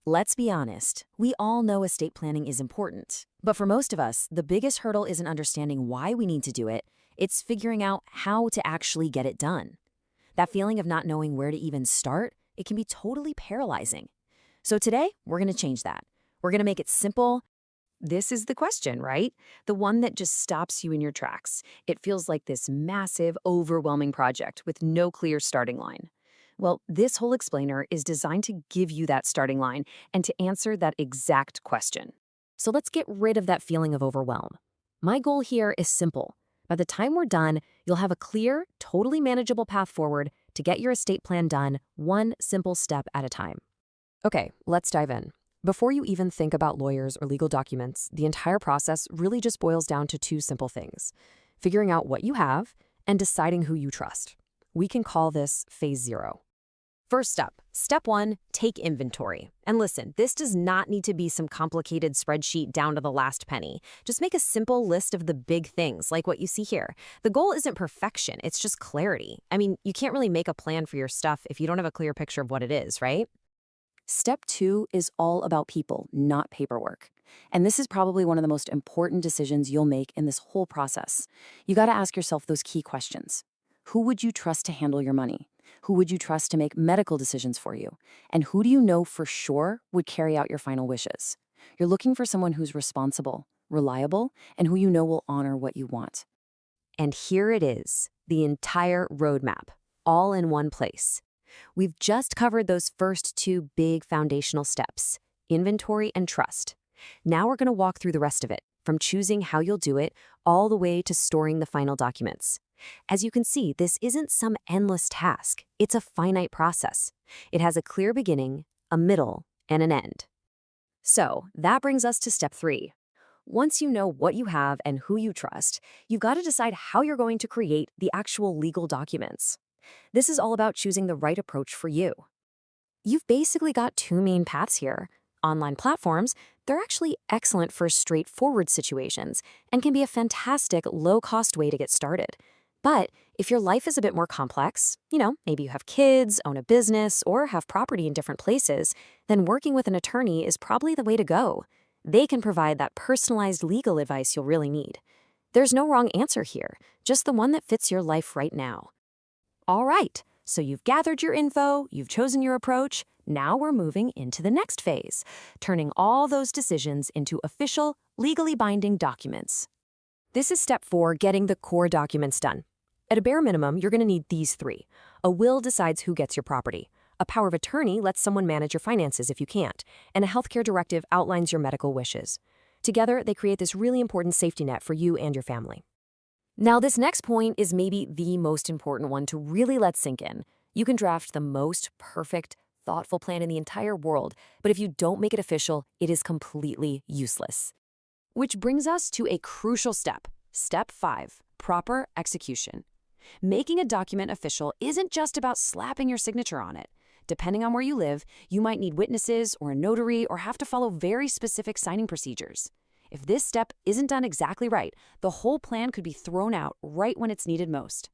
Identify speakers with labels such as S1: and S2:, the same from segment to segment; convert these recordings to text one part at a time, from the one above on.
S1: Let's be honest, we all know estate planning is important. But for most of us, the biggest hurdle isn't understanding why we need to do it, it's figuring out how to actually get it done. That feeling of not knowing where to even start, it can be totally paralyzing. So today, we're going to change that. We're going to make it simple. This is the question, right? The one that just stops you in your tracks. It feels like this massive, overwhelming project with no clear starting line. Well, this whole explainer is designed to give you that starting line and to answer that exact question. So let's get rid of that feeling of overwhelm. My goal here is simple. By the time we're done, you'll have a clear, totally manageable path forward to get your estate plan done one simple step at a time. Okay, let's dive in. Before you even think about lawyers or legal documents, the entire process really just boils down to two simple things: figuring out what you have and deciding who you trust. We can call this phase 0. First up, step 1, take inventory. And listen, this does not need to be some complicated spreadsheet down to the last penny. Just make a simple list of the big things, like what you see here. The goal isn't perfection, it's just clarity. I mean, you can't really make a plan for your stuff if you don't have a clear picture of what it is, right? Step 2 is all about people, not paperwork. And this is probably one of the most important decisions you'll make in this whole process. You got to ask yourself those key questions. Who would you trust to handle your money? Who would you trust to make medical decisions for you? And who do you know for sure would carry out your final wishes? You're looking for someone who's responsible, reliable, and who you know will honor what you want. And here it is, the entire roadmap, all in one place. We've just covered those first two big foundational steps, inventory and trust. Now we're going to walk through the rest of it, from choosing how you'll do it all the way to storing the final documents. As you can see, this isn't some endless task. It's a finite process. It has a clear beginning, a middle, and an end. So that brings us to step 3. Once you know what you have and who you trust, you've got to decide how you're going to create the actual legal documents. This is all about choosing the right approach for you. You've basically got two main paths here. Online platforms, they're actually excellent for straightforward situations and can be a fantastic low-cost way to get started. But if your life is a bit more complex, maybe you have kids, own a business, or have property in different places, then working with an attorney is probably the way to go. They can provide that personalized legal advice you'll really need. There's no wrong answer here, just the one that fits your life right now. All right, so you've gathered your info, you've chosen your approach. Now we're moving into the next phase, turning all those decisions into official, legally binding documents. This is step 4, getting the core documents done. At a bare minimum, you're going to need these 3. A will decides who gets your property. A power of attorney lets someone manage your finances if you can't. And a healthcare directive outlines your medical wishes. Together, they create this really important safety net for you and your family. Now, this next point is maybe the most important one to really let sink in. You can draft the most perfect, thoughtful plan in the entire world, but if you don't make it official, it is completely useless. Which brings us to a crucial step, step 5, proper execution. Making a document official isn't just about slapping your signature on it. Depending on where you live, you might need witnesses or a notary or have to follow very specific signing procedures. If this step isn't done exactly right, the whole plan could be thrown out right when it's needed most.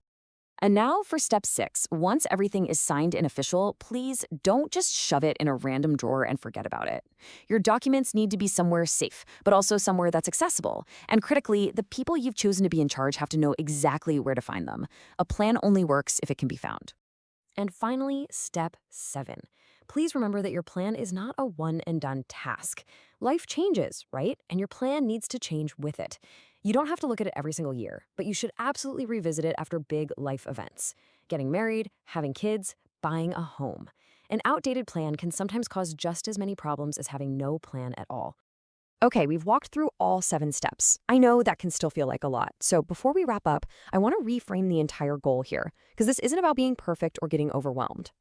S1: And now for step 6. Once everything is signed and official, please don't just shove it in a random drawer and forget about it. Your documents need to be somewhere safe, but also somewhere that's accessible. And critically, the people you've chosen to be in charge have to know exactly where to find them. A plan only works if it can be found. And finally, step 7. Please remember that your plan is not a one-and-done task. Life changes, right? And your plan needs to change with it. You don't have to look at it every single year, but you should absolutely revisit it after big life events. Getting married, having kids, buying a home. An outdated plan can sometimes cause just as many problems as having no plan at all. Okay, we've walked through all 7 steps. I know that can still feel like a lot. So before we wrap up, I want to reframe the entire goal here, because this isn't about being perfect or getting overwhelmed.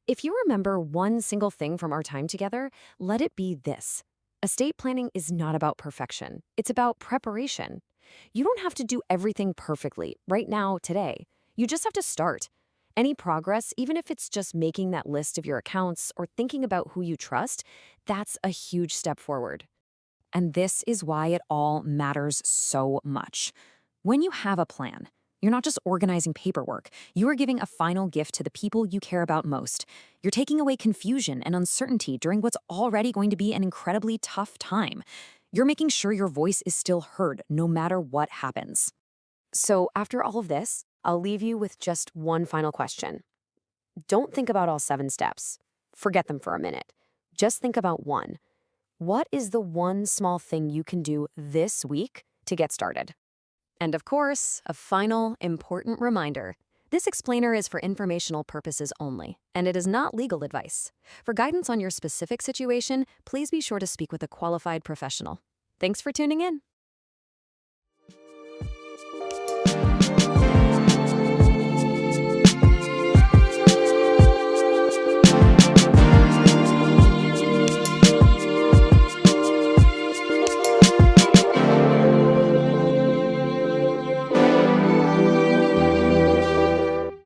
S1: If you remember one single thing from our time together, let it be this. Estate planning is not about perfection. It's about preparation. You don't have to do everything perfectly right now, today. You just have to start. Any progress, even if it's just making that list of your accounts or thinking about who you trust, that's a huge step forward. And this is why it all matters so much. When you have a plan, You're not just organizing paperwork. You are giving a final gift to the people you care about most. You're taking away confusion and uncertainty during what's already going to be an incredibly tough time. You're making sure your voice is still heard no matter what happens. So after all of this, I'll leave you with just one final question. Don't think about all 7 steps. Forget them for a minute. Just think about one. What is the one small thing you can do this week to get started? And of course, a final, important reminder. This explainer is for informational purposes only, and it is not legal advice. For guidance on your specific situation, please be sure to speak with a qualified professional. Thanks for tuning in.